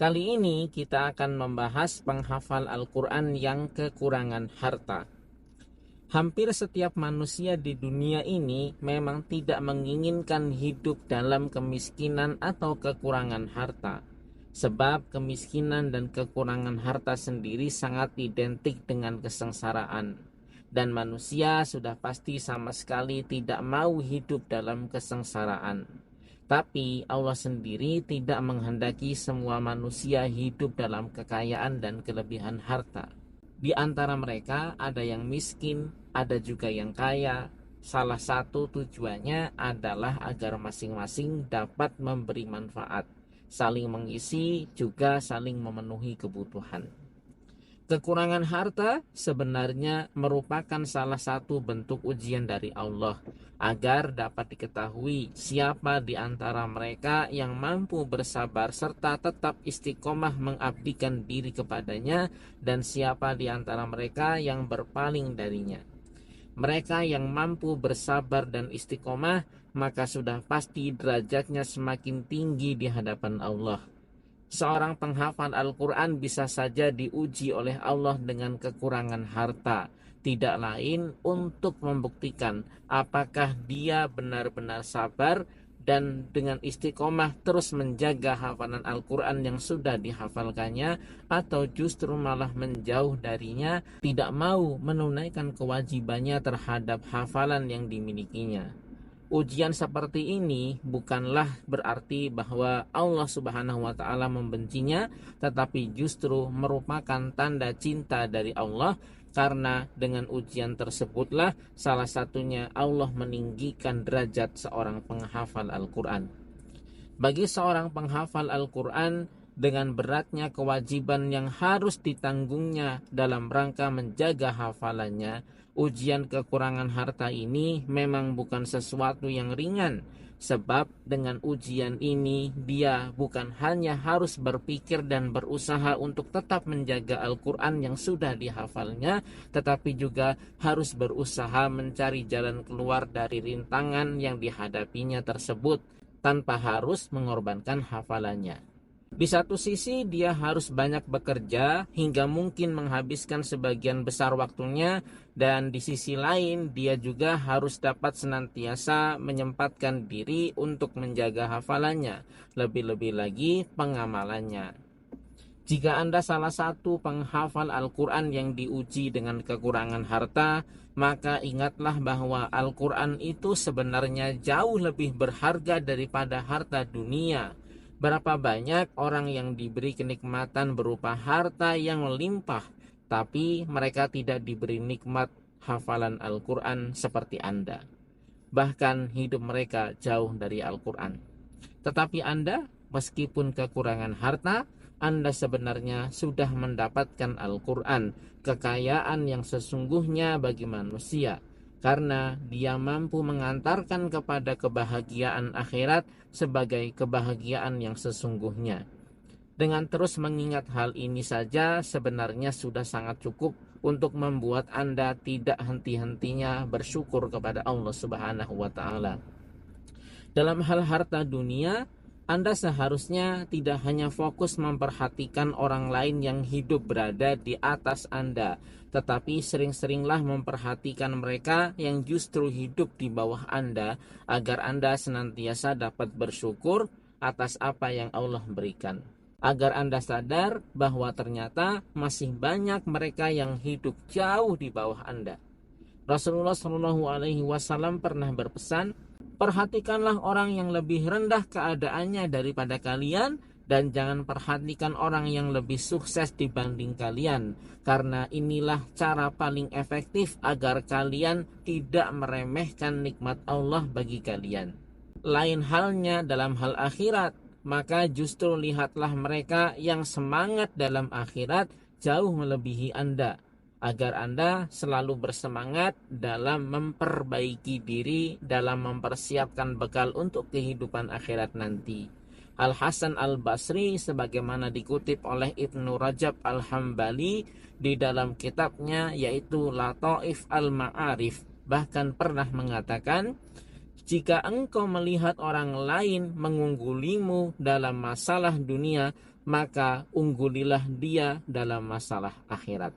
Kali ini kita akan membahas penghafal Al-Quran yang kekurangan harta. Hampir setiap manusia di dunia ini memang tidak menginginkan hidup dalam kemiskinan atau kekurangan harta. Sebab kemiskinan dan kekurangan harta sendiri sangat identik dengan kesengsaraan. Dan manusia sudah pasti sama sekali tidak mau hidup dalam kesengsaraan. Tapi Allah sendiri tidak menghendaki semua manusia hidup dalam kekayaan dan kelebihan harta. Di antara mereka ada yang miskin, ada juga yang kaya. Salah satu tujuannya adalah agar masing-masing dapat memberi manfaat, saling mengisi, juga saling memenuhi kebutuhan. Kekurangan harta sebenarnya merupakan salah satu bentuk ujian dari Allah agar dapat diketahui siapa di antara mereka yang mampu bersabar serta tetap istiqomah mengabdikan diri kepadanya dan siapa di antara mereka yang berpaling darinya. Mereka yang mampu bersabar dan istiqomah maka sudah pasti derajatnya semakin tinggi di hadapan Allah. Seorang penghafal Al-Quran bisa saja diuji oleh Allah dengan kekurangan harta, tidak lain untuk membuktikan apakah dia benar-benar sabar dan dengan istiqomah terus menjaga hafalan Al-Quran yang sudah dihafalkannya, atau justru malah menjauh darinya, tidak mau menunaikan kewajibannya terhadap hafalan yang dimilikinya. Ujian seperti ini bukanlah berarti bahwa Allah Subhanahu wa Ta'ala membencinya, tetapi justru merupakan tanda cinta dari Allah, karena dengan ujian tersebutlah salah satunya Allah meninggikan derajat seorang penghafal Al-Quran. Bagi seorang penghafal Al-Quran, dengan beratnya kewajiban yang harus ditanggungnya dalam rangka menjaga hafalannya, ujian kekurangan harta ini memang bukan sesuatu yang ringan. Sebab dengan ujian ini dia bukan hanya harus berpikir dan berusaha untuk tetap menjaga Al-Quran yang sudah dihafalnya, tetapi juga harus berusaha mencari jalan keluar dari rintangan yang dihadapinya tersebut tanpa harus mengorbankan hafalannya. Di satu sisi dia harus banyak bekerja hingga mungkin menghabiskan sebagian besar waktunya, dan di sisi lain dia juga harus dapat senantiasa menyempatkan diri untuk menjaga hafalannya, lebih-lebih lagi pengamalannya. Jika Anda salah satu penghafal Al-Quran yang diuji dengan kekurangan harta, maka ingatlah bahwa Al-Quran itu sebenarnya jauh lebih berharga daripada harta dunia. Berapa banyak orang yang diberi kenikmatan berupa harta yang melimpah, tapi mereka tidak diberi nikmat hafalan Al-Quran seperti Anda. Bahkan hidup mereka jauh dari Al-Quran. Tetapi Anda, meskipun kekurangan harta, Anda sebenarnya sudah mendapatkan Al-Quran, kekayaan yang sesungguhnya bagi manusia, karena dia mampu mengantarkan kepada kebahagiaan akhirat sebagai kebahagiaan yang sesungguhnya. Dengan terus mengingat hal ini saja sebenarnya sudah sangat cukup untuk membuat Anda tidak henti-hentinya bersyukur kepada Allah Subhanahu wa Ta'ala. Dalam hal harta dunia, Anda seharusnya tidak hanya fokus memperhatikan orang lain yang hidup berada di atas Anda, tetapi sering-seringlah memperhatikan mereka yang justru hidup di bawah Anda, agar Anda senantiasa dapat bersyukur atas apa yang Allah berikan. Agar Anda sadar bahwa ternyata masih banyak mereka yang hidup jauh di bawah Anda. Rasulullah SAW pernah berpesan, perhatikanlah orang yang lebih rendah keadaannya daripada kalian, dan jangan perhatikan orang yang lebih sukses dibanding kalian, karena inilah cara paling efektif agar kalian tidak meremehkan nikmat Allah bagi kalian. Lain halnya dalam hal akhirat, maka justru lihatlah mereka yang semangat dalam akhirat jauh melebihi Anda, agar Anda selalu bersemangat dalam memperbaiki diri, dalam mempersiapkan bekal untuk kehidupan akhirat nanti. Al-Hasan Al-Basri sebagaimana dikutip oleh Ibnu Rajab Al-Hambali di dalam kitabnya yaitu Lataif Al-Ma'arif bahkan pernah mengatakan, jika engkau melihat orang lain mengunggulimu dalam masalah dunia, maka unggulilah dia dalam masalah akhirat.